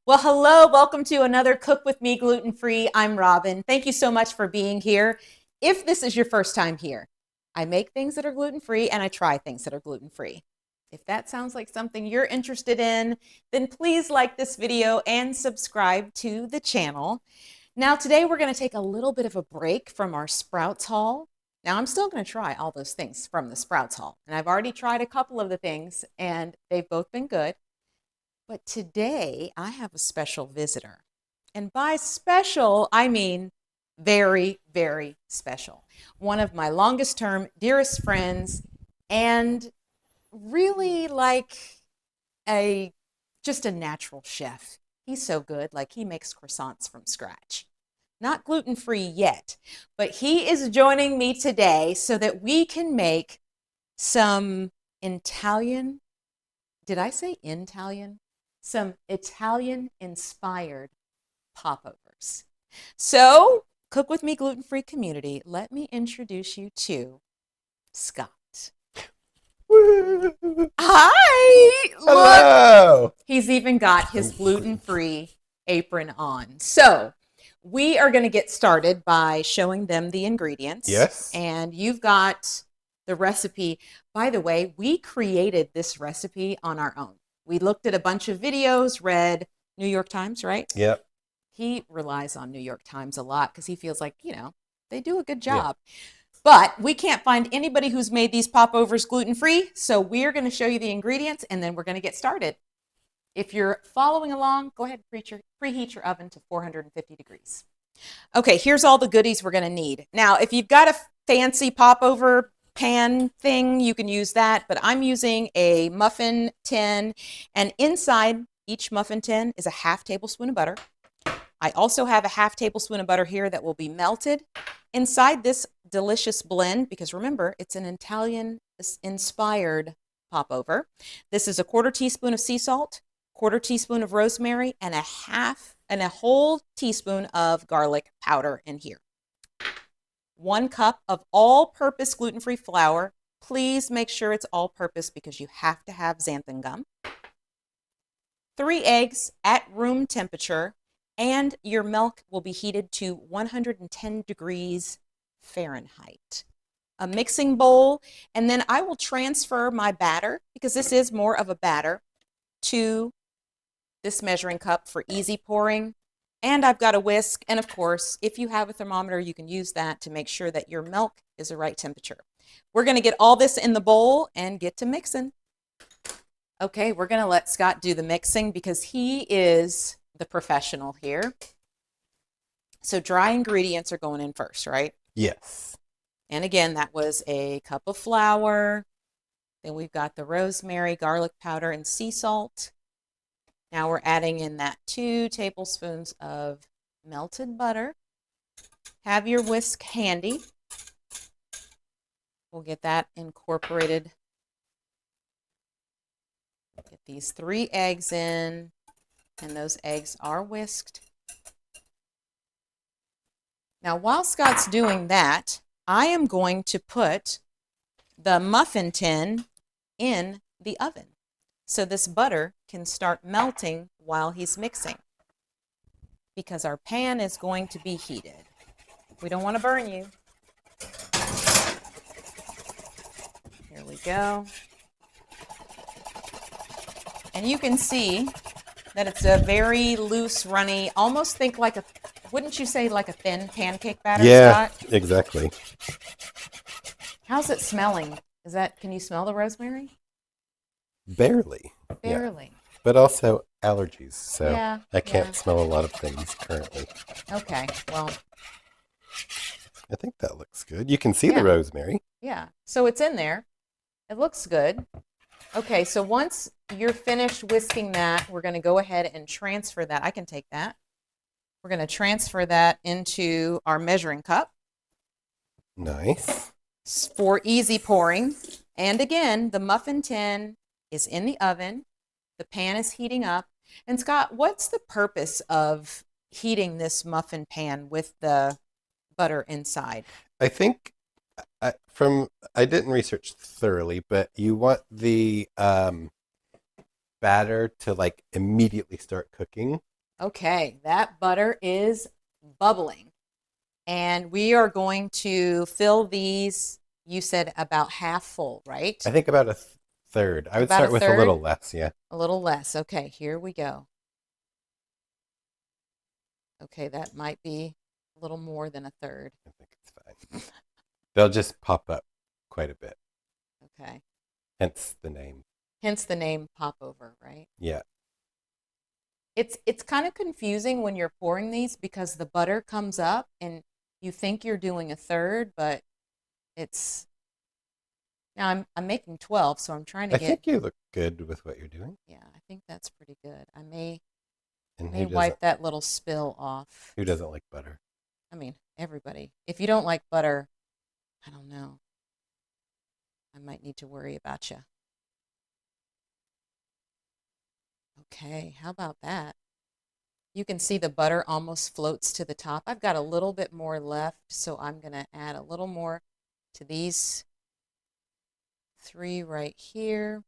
Well, hello, welcome to another Cook With Me Gluten Free. I'm Robin. Thank you so much for being here. If this is your first time here, I make things that are gluten free and I try things that are gluten free. If that sounds like something you're interested in, then please like this video and subscribe to the channel. Now, today we're going to take a little bit of a break from our Sprouts haul. Now, I'm still going to try all those things from the Sprouts haul, and I've already tried a couple of the things and they've both been good. But today I have a special visitor. And by special, I mean very, very special. One of my longest term, dearest friends, and really like a just a natural chef. He's so good, like he makes croissants from scratch. Not gluten free yet, but he is joining me today so that we can make some Italian. Did I say Italian? Some Italian inspired popovers. So, Cook With Me Gluten Free community, let me introduce you to Scott. Woo! Hi! Look, Hello! he's even got his gluten free apron on. So, we are going to get started by showing them the ingredients. Yes. And you've got the recipe. By the way, we created this recipe on our own. We looked at a bunch of videos, read New York Times, right? Yep. He relies on New York Times a lot because he feels like, they do a good Yeah. job. But we can't find anybody who's made these popovers gluten-free. So we're going to show you the ingredients and then we're going to get started. If you're following along, go ahead and preheat your oven to 450 degrees. Okay, here's all the goodies we're going to need. Now, if you've got a fancy popover pan thing, you can use that, but I'm using a muffin tin, and inside each muffin tin is a half tablespoon of butter. I also have a half tablespoon of butter here that will be melted inside this delicious blend, because remember, it's an Italian inspired popover. This is a quarter teaspoon of sea salt, quarter teaspoon of rosemary, and a whole teaspoon of garlic powder in here. 1 cup of all-purpose gluten-free flour. Please make sure it's all-purpose because you have to have xanthan gum. 3 eggs at room temperature, and your milk will be heated to 110 degrees Fahrenheit. A mixing bowl, and then I will transfer my batter, because this is more of a batter, to this measuring cup for easy pouring. And I've got a whisk, and of course, if you have a thermometer, you can use that to make sure that your milk is the right temperature. We're going to get all this in the bowl and get to mixing. Okay, we're going to let Scott do the mixing because he is the professional here. So dry ingredients are going in first, right? Yes. And again, that was a cup of flour. Then we've got the rosemary, garlic powder, and sea salt. Now we're adding in that 2 tablespoons of melted butter. Have your whisk handy. We'll get that incorporated. Get these 3 eggs in, and those eggs are whisked. Now, while Scott's doing that, I am going to put the muffin tin in the oven, so this butter can start melting while he's mixing, because our pan is going to be heated. We don't want to burn you. Here we go. And you can see that it's a very loose, runny, almost think like wouldn't you say like a thin pancake batter, Yeah, Scott? exactly. How's it smelling? Can you smell the rosemary? Barely. Barely. Yeah. But also allergies, so Yeah, I can't yeah. smell a lot of things currently. Okay, well, I think that looks good. You can see yeah. the rosemary. Yeah, so it's in there. It looks good. Okay, so once you're finished whisking that, we're going to go ahead and transfer that. I can take that. We're going to transfer that into our measuring cup Nice. for easy pouring. And again, the muffin tin is in the oven. The pan is heating up. And Scott, what's the purpose of heating this muffin pan with the butter inside? I think I didn't research thoroughly, but you want the batter to like immediately start cooking. Okay, that butter is bubbling. And we are going to fill these, you said about half full, right? I think about a third. I would About a start with a little third, less, yeah. a little less. Okay, here we go. Okay, that might be a little more than a third. I think it's fine. They'll just pop up quite a bit, Okay. hence the name. Hence the name Popover, right? Yeah. It's kind of confusing when you're pouring these because the butter comes up and you think you're doing a third, but it's now I'm making 12, so I'm trying to I get think you look good with what you're doing. yeah, I think that's pretty good. I may And may wipe that little spill off. who doesn't like butter? I mean, everybody. If you don't like butter, I don't know. I might need to worry about you. Okay, how about that? You can see the butter almost floats to the top. I've got a little bit more left, so I'm going to add a little more to these 3 right here.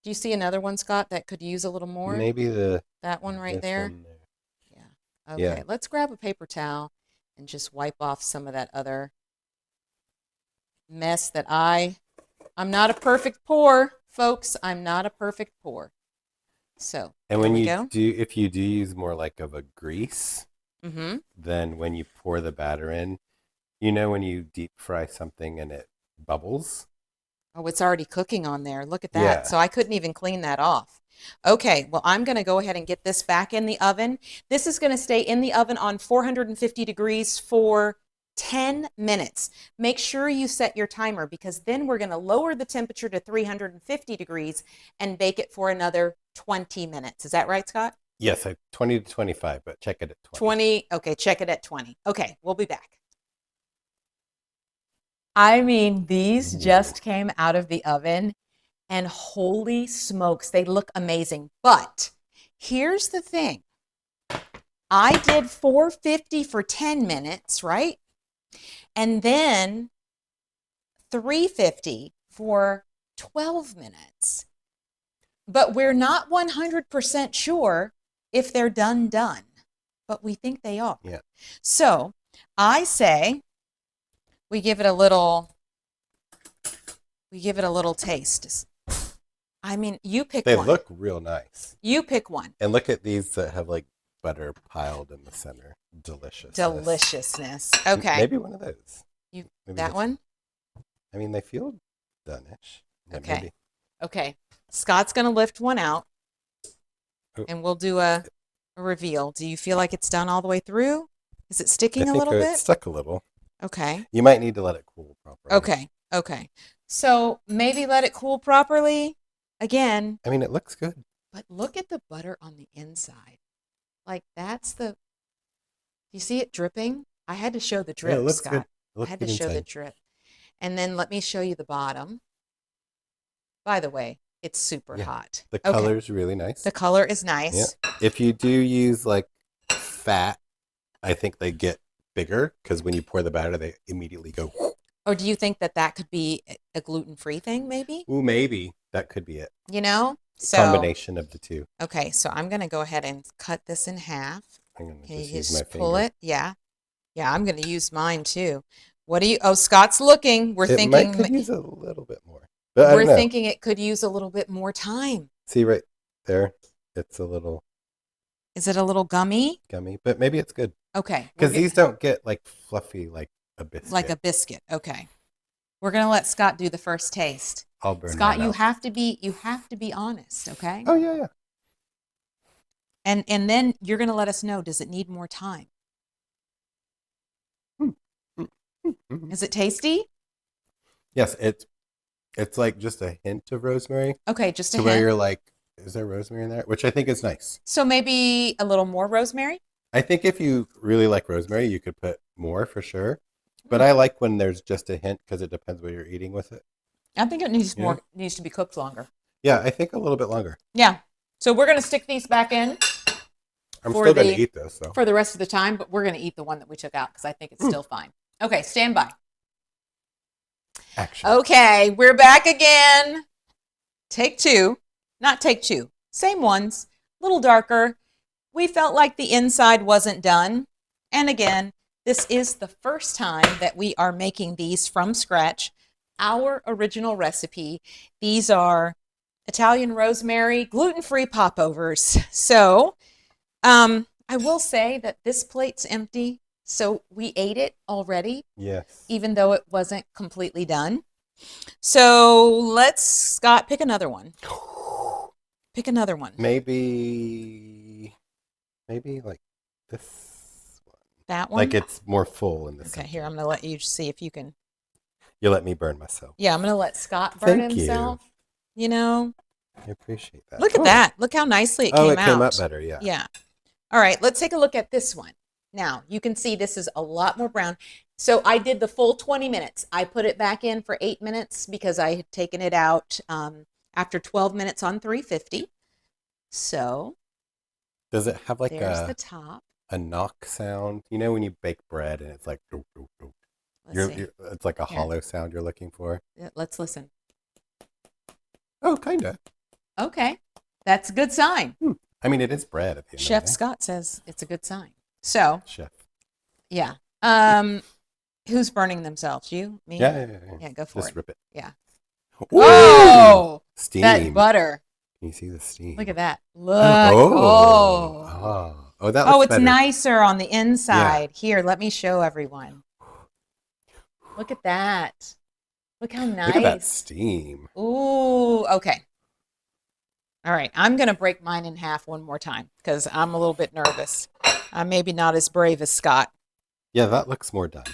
Do you see another one, Scott, that could use a little more? Maybe That one right there? one there. Yeah. Okay, Yeah. let's grab a paper towel and just wipe off some of that other mess that I'm not a perfect pour, folks. I'm not a perfect pour. So, And there when we you go. do, if you do use more like of a grease, Mm-hmm. then when you pour the batter in, when you deep fry something and it bubbles? Oh, it's already cooking on there. Look at that. Yeah. So I couldn't even clean that off. Okay, well, I'm going to go ahead and get this back in the oven. This is going to stay in the oven on 450 degrees for 10 minutes. Make sure you set your timer because then we're going to lower the temperature to 350 degrees and bake it for another 20 minutes. Is that right, Scott? Yes, 20 to 25, but check it at 20. 20. Okay, check it at 20. Okay, we'll be back. I mean, these just came out of the oven and holy smokes, they look amazing. But here's the thing. I did 450 for 10 minutes, right? And then 350 for 12 minutes. But we're not 100% sure if they're done, but we think they are. Yeah. So I say we give it a little taste. I mean, you pick They one. look real nice. You pick one. And look at these that have like butter piled in the center. Deliciousness. Okay. Maybe one of those. You Maybe that one? I mean, they feel done-ish. Yeah, Okay. maybe. Okay. Scott's going to lift one out Oh. and we'll do a reveal. Do you feel like it's done all the way through? Is it I sticking a think little it's bit? stuck a little. Okay. You might need to let it cool properly. Okay. Okay. So maybe let it cool properly again. I mean, it looks good. But look at the butter on the inside. Like you see it dripping? I had to show the drip, Yeah, it looks Scott. good. It I looks had good to show the inside. drip. And then let me show you the bottom. By the way, it's super hot. The Okay. color's really nice. The color is nice. Yeah. If you do use like fat, I think they get bigger because when you pour the batter, they immediately go. Or do you think that could be a gluten-free thing, maybe? Ooh, maybe that could be it. So Combination of the two. okay, so I'm gonna go ahead and cut this in half. I'm gonna Okay, just use my pull finger. it. Yeah, I'm gonna use mine too. What do you? Oh, Scott's looking. We're It thinking. could use a little bit more, but I We're don't know. thinking it could use a little bit more time. See right there, it's a little Is it a little gummy? gummy, but maybe it's good Okay, because these don't get like fluffy like a biscuit. like a biscuit. Okay, we're gonna let Scott do the first taste. I'll burn Scott, mine you out. have to be honest, okay? Oh yeah. And then you're gonna let us know. Does it need more time? Is it tasty? Yes, it's like just a hint of rosemary. Okay, just a to where hint. you're like, is there rosemary in there? Which I think is nice. So maybe a little more rosemary? I think if you really like rosemary, you could put more for sure. But I like when there's just a hint because it depends what you're eating with it. I think it needs Yeah. needs to be cooked longer. Yeah, I think a little bit longer. Yeah. So we're gonna stick these back in I'm For still going to the- eat this, though. for the rest of the time, but we're gonna eat the one that we took out because I think it's still fine. Okay, stand by. Action. Okay, we're back again. Take two. Not take two. Same ones. A little darker. we felt like the inside wasn't done. And again, this is the first time that we are making these from scratch, our original recipe. These are Italian rosemary, gluten-free popovers. So I will say that this plate's empty, so we ate it already, Yes. even though it wasn't completely done. So let's, Scott, pick another one. Pick another one. Maybe like this one. That one? Like it's more full in the Okay, center. here, I'm going to let you see if you can. You let me burn myself. Yeah, I'm going to let Scott burn Thank you. himself. You know, I appreciate that. look at that. Look how nicely it came out. Oh, it came out better, yeah. Yeah. All right, let's take a look at this one. Now, you can see this is a lot more brown. So I did the full 20 minutes. I put it back in for 8 minutes because I had taken it out after 12 minutes on 350. So Does it have like there's the top. a knock sound? You know when you bake bread and it's like doop, doop, doop. Let's see. It's like a Here. hollow sound you're looking for. Let's listen. Oh, kind of. Okay, that's a good sign. I mean, it is bread at the end Chef of the day. Scott says it's a good sign. So, Chef. yeah. Who's burning themselves? You? Me? Yeah. Yeah, go for Just it. rip it. Yeah. Ooh! Oh! Steam. That butter. Can you see the steam? Look at that. Look. Oh, that looks it's better. nicer on the inside. Yeah. Here, let me show everyone. Look at that. Look how nice. Look at that steam. Ooh, okay. All right, I'm going to break mine in half one more time because I'm a little bit nervous. I'm maybe not as brave as Scott. Yeah, that looks more done.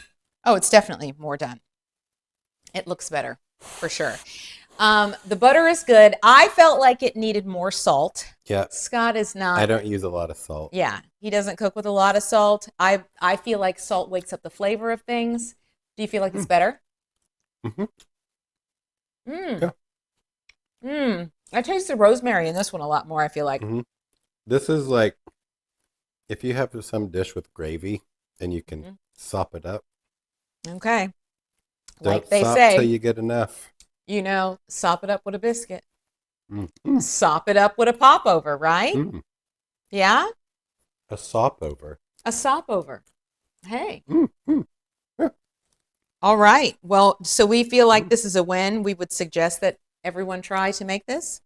Oh, it's definitely more done. It looks better, for sure. The butter is good. I felt like it needed more salt. Yeah. Scott is not. I don't use a lot of salt. Yeah, he doesn't cook with a lot of salt. I feel like salt wakes up the flavor of things. Do you feel like it's better? Mm-hmm. Yeah. I taste the rosemary in this one a lot more, I feel like. Mm-hmm. This is like if you have some dish with gravy and you can sop it up. Okay. Don't like they sop say. till you get enough. You know, sop it up with a biscuit. Mm-hmm. Sop it up with a popover, right? Mm-hmm. Yeah? A sopover. A sopover. Hey. Mm-hmm. Yeah. All right. Well, so we feel like this is a win. We would suggest that everyone try to make this.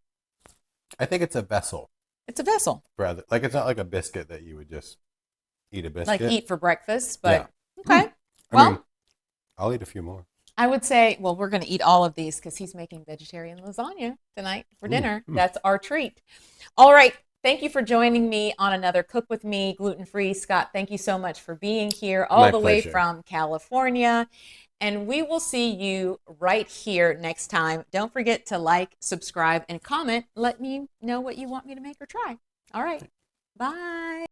I think it's a vessel. It's a vessel. Rather, like it's not like a biscuit that you would just eat a biscuit. Like eat for breakfast, but yeah. Okay. Well, I'll eat a few more. I would say, well, we're going to eat all of these because he's making vegetarian lasagna tonight for dinner. That's our treat. All right. Thank you for joining me on another Cook With Me gluten-free. Scott, thank you so much for being here all the way from California. And we will see you right here next time. Don't forget to like, subscribe, and comment. Let me know what you want me to make or try. All right. Bye.